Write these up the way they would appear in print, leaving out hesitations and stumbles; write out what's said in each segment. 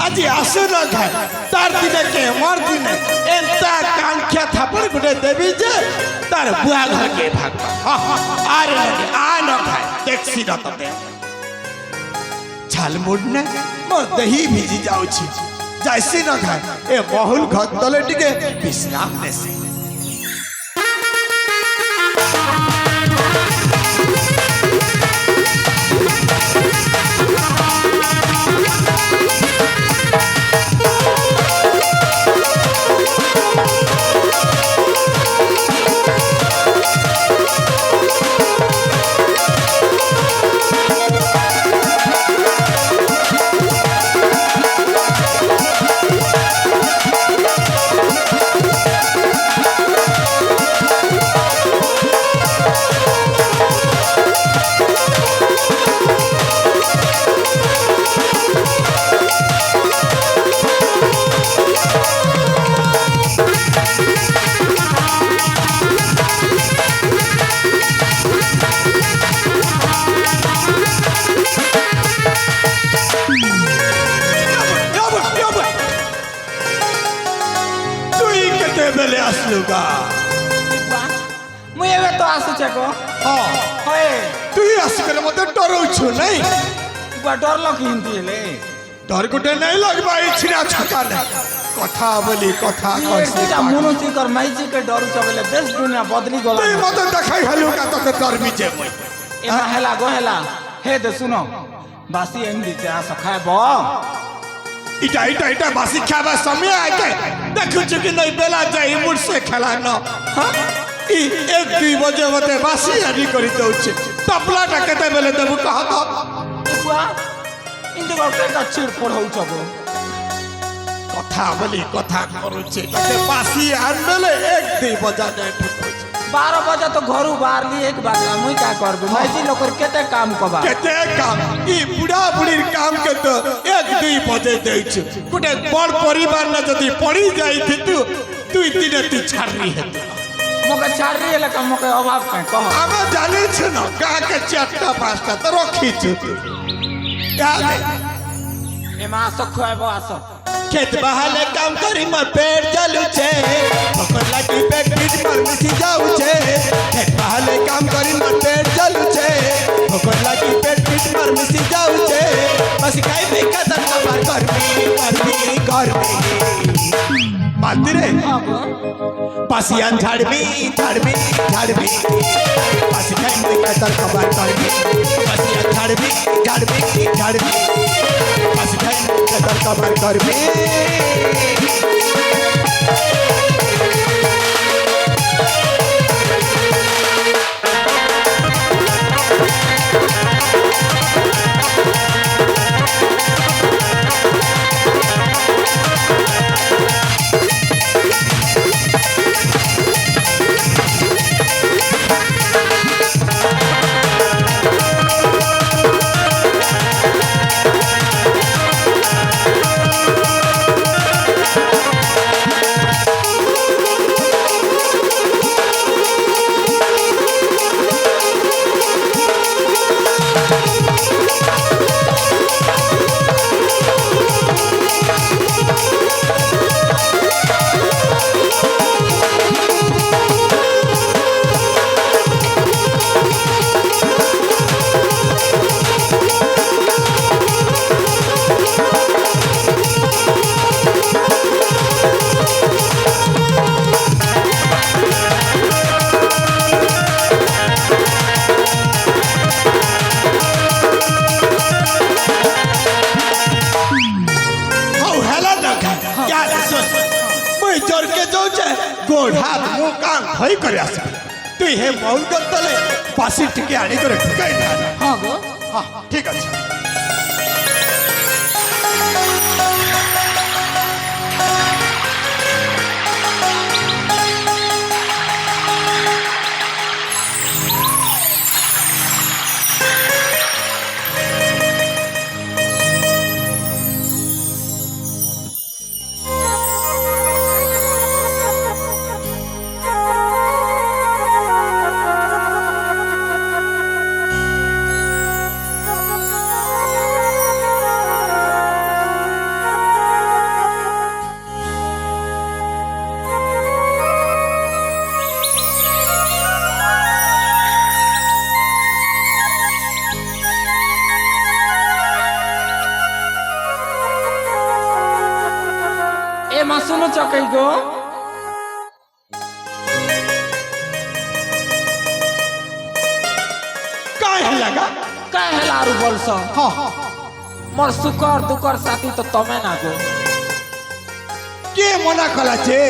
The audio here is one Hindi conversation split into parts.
आज आसु न खाए तार दिने के मर दिने एंता कांख्या थापड़ गुटे देवी जे तार बुआ घर के भाग आरे लगे आ न खाए देखसी न तते छाल मुडने मोर दही भिजी जाउछि जाइसी न खाए ए बहुल घर तले टिके विश्राम नेसे तो आसुचे को हां होए तू ही आस करे मते डरौ छु नहीं बा डर लग हिंदी ले डर गुटे नहीं लगबाई छिना छका ने कथा बोली कथा कहसी का मुनोसी कर माइजी के डर चबले देश दुनिया बदली गला तू मते देखाई हलु का तते डर भी जे मई ए हेला गोहेला हे दे सुनो बासी एंदी जा सखाय बो इटा इटा इटा बासी खाबा समय आके देखु छु कि नहीं बेला जाई मुड़ से खेला न हां ई 1-2 बजे मते बासी आनी करी दउछे तपला टा केते बेले देबु कह तो बुआ इंदे गोटे का चिड़ पढ़ौ छबो कथा बोली कथा करूछे तते बासी आन बेले 1-2 बजा जाए ठुक 12 बजे तो घरू बाहर ली 1 बजे मुई का करबो माइजी लोकर केते काम कबा केते काम ई बुढ़ा बुढ़ीर काम के तो 1-2 बजे दै छ गुटे बड़ परिवार न जदी पड़ी जाई थी तू 2-3 ती छाड़ी हेतु मोके छाड़ी ले का मोके अभाव का कह आमे जाने छ न का के 4-5 तो रखी छ तू याद ए मा आसो खुआबो आसो खेत बहाले काम करी मर पेट जलू छे भकर लागी पेट बीच पर मिसी जाऊ छे खेत बहाले काम करी मर पेट जलू छे भकर लागी पेट बीच पर मिसी जाऊ छे बस काई भी कदर कबर करबी मानती रे पासियान झाड़बी पासी खाई भी कदर कबर करबी पासियान झाड़बी पासी खाई कदर कबर करबी गोड़ हाथ मुंह कान भई करे आस तू हे मौल गतले पासी टिके आनी करे ठुकाई ना हां गो हां ठीक अछि ए मा सुनो चकै गो काय लगा काय हेला आरु बोलस हाँ मोर सुकर दुकर साथी तो तमे ना गो के मना कला छे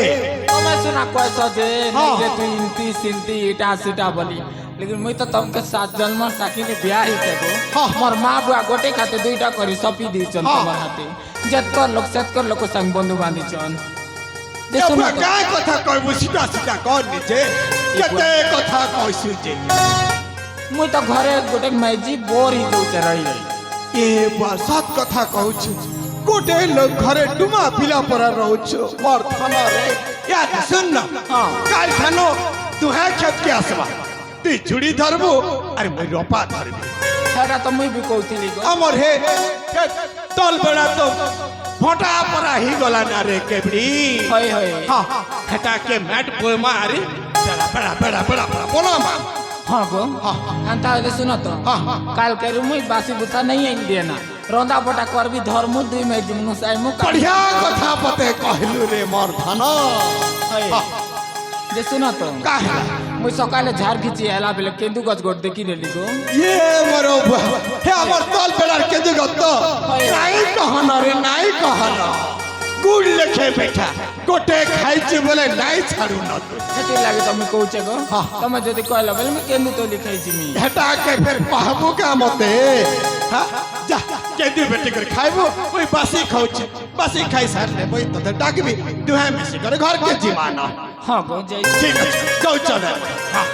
तमे सुना कैस जे हाँ। नहीं रे तू इंती सिंती इटा सिटा बोली लेकिन मुई तो तुमके साथ जन्म साकी ने ब्याह ही के गो हाँ। मोर मां बुआ गोटे खाते दुईटा करी सपी दी चन हाँ। तमर हाथे जतकर लोक संग बंधु बांधी चन दे ये सुनो पूरा तो काय कथा कहबो सीधा सीधा कर निजे केते कथा कहसु जे मुई तो घरे गोटे मैजी बोर ही दउते रही रही ए बार सात कथा कहू छु गोटे लोग घरे डुमा पिला पर रहू छु मोर थाना रे याद सुन न हाँ। काल थानो तू है खेत के आसवा ती झुड़ी धरबो अरे मैं रोपा धरबी हेरा तो मुई भी कहतिली गो अमर हे तल बड़ा तो फोटा परा ही गला ना रे केबड़ी होय होय हाँ हटा के मैट पोय मारी बड़ा बड़ा बड़ा बड़ा बड़ा बोला मा हाँ गो हाँ। अंता हेले सुनो तो हाँ, हाँ। काल के मुई बासी बुसा नहीं आई देना रोंदा बोटा करबी धर्मु दुई में जिमनु साई मु बढ़िया कथा पते कहलु रे मोर थाना होय जे सुनो तो काहे मुई सकाले झार खिची हेला बेले केंदु गज गोट देखि लेली गो ये मरो हे हमर तल बेलार के जगत तो नहीं कहना रे नहीं कहना गुड़ लेखे बैठा गोटे खाई छी बोले नहीं छाड़ू न तू हेती लागे तमे कहूचे गो हाँ। तमे जदी कहला बेले मैं केंदु तो लिखाई जिमी हटा के फिर कहबो का मते हां जा के दी बेटे कर खाइबो ओई बासी खाउ छी बासी खाई सार ले बोई तो डाकबी दुहा में से कर घर के जीवाना हाँ गो जय ठीक है जाओ चल हां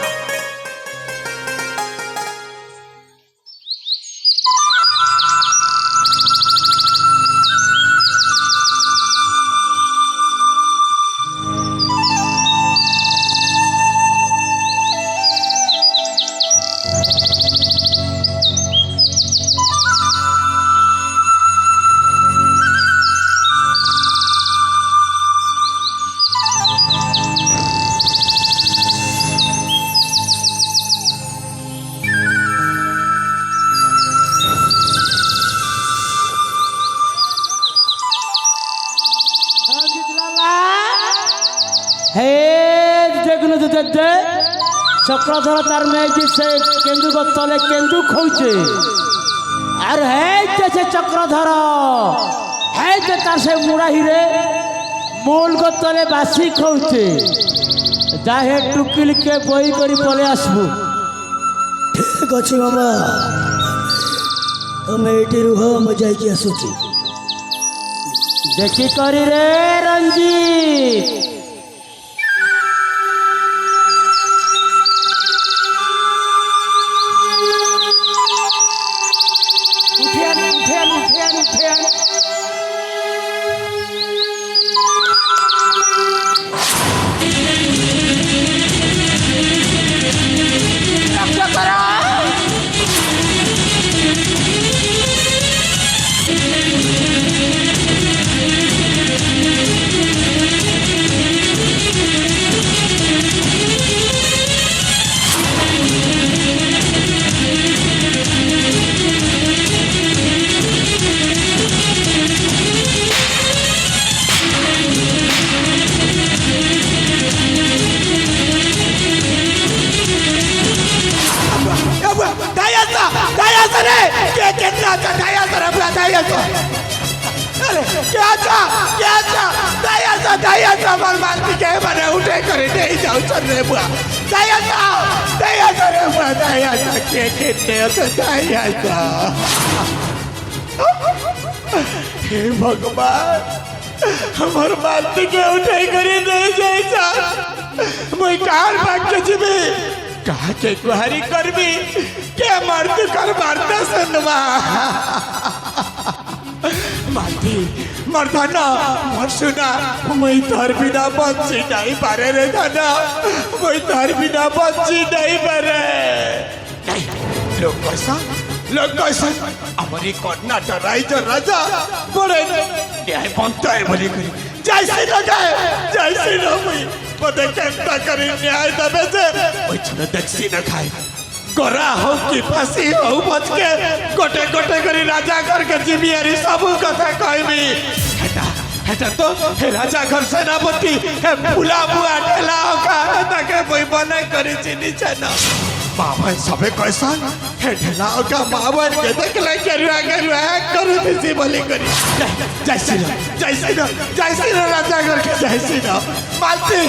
হে যেগুলো যে চক্রধর তার মেয়েটি সে কেন্দু তলে কেন্দু খৌছে আর হেইতে সে চক্রধর হেইতে তার সে মুড়া হিরে মূল তলে বাসি খৌছে যা হে টুকিলকে বই করে পলে আসবো ঠিক ଅଛି ମାମା ତମେ ଏଇଠି ରୁହ ମୁଁ ଯାଇକି ଆସୁଛି দেখি করি রে রঞ্জিত हे भगवान हमर बात के उठे करे नहीं जाइसा मैं कार भाग के जीबे कहा के गुहारी करबी के मर्द कर मारता सनवा माती मर्दाना मर सुना मैं तार बिना बच्ची नहीं पारे रे दाना मैं तार बिना बच्ची नहीं पारे नहीं लोग कैसा हमारी कर्नाटक राइजर राजा बड़े न्याय बनता है बोली करी जैसे न जाए जैसे न हुई पता कैसा करी न्याय दबे से वही चलो दक्षी न खाए गोरा हो कि फांसी हो बच के गोटे गोटे करी राजा करके जिम्मेदारी सब कथा कहबी हटा এটা তো হে রাজা ঘর সেনাপতি হে বুলা বুয়া ঢেলা ওকা তাকে বই বনাই করে চিনিছে না বাবা সবে কইসা হে ঢেলা ওকা বাবার কে দেখলে গেরুয়া গেরুয়া করে দিছি বলি করি যাইছি না রাজা ঘরকে যাইছি না মালতি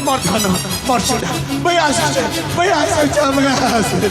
মোর ধন মোর সুনা বই আসছে আমরা আসছে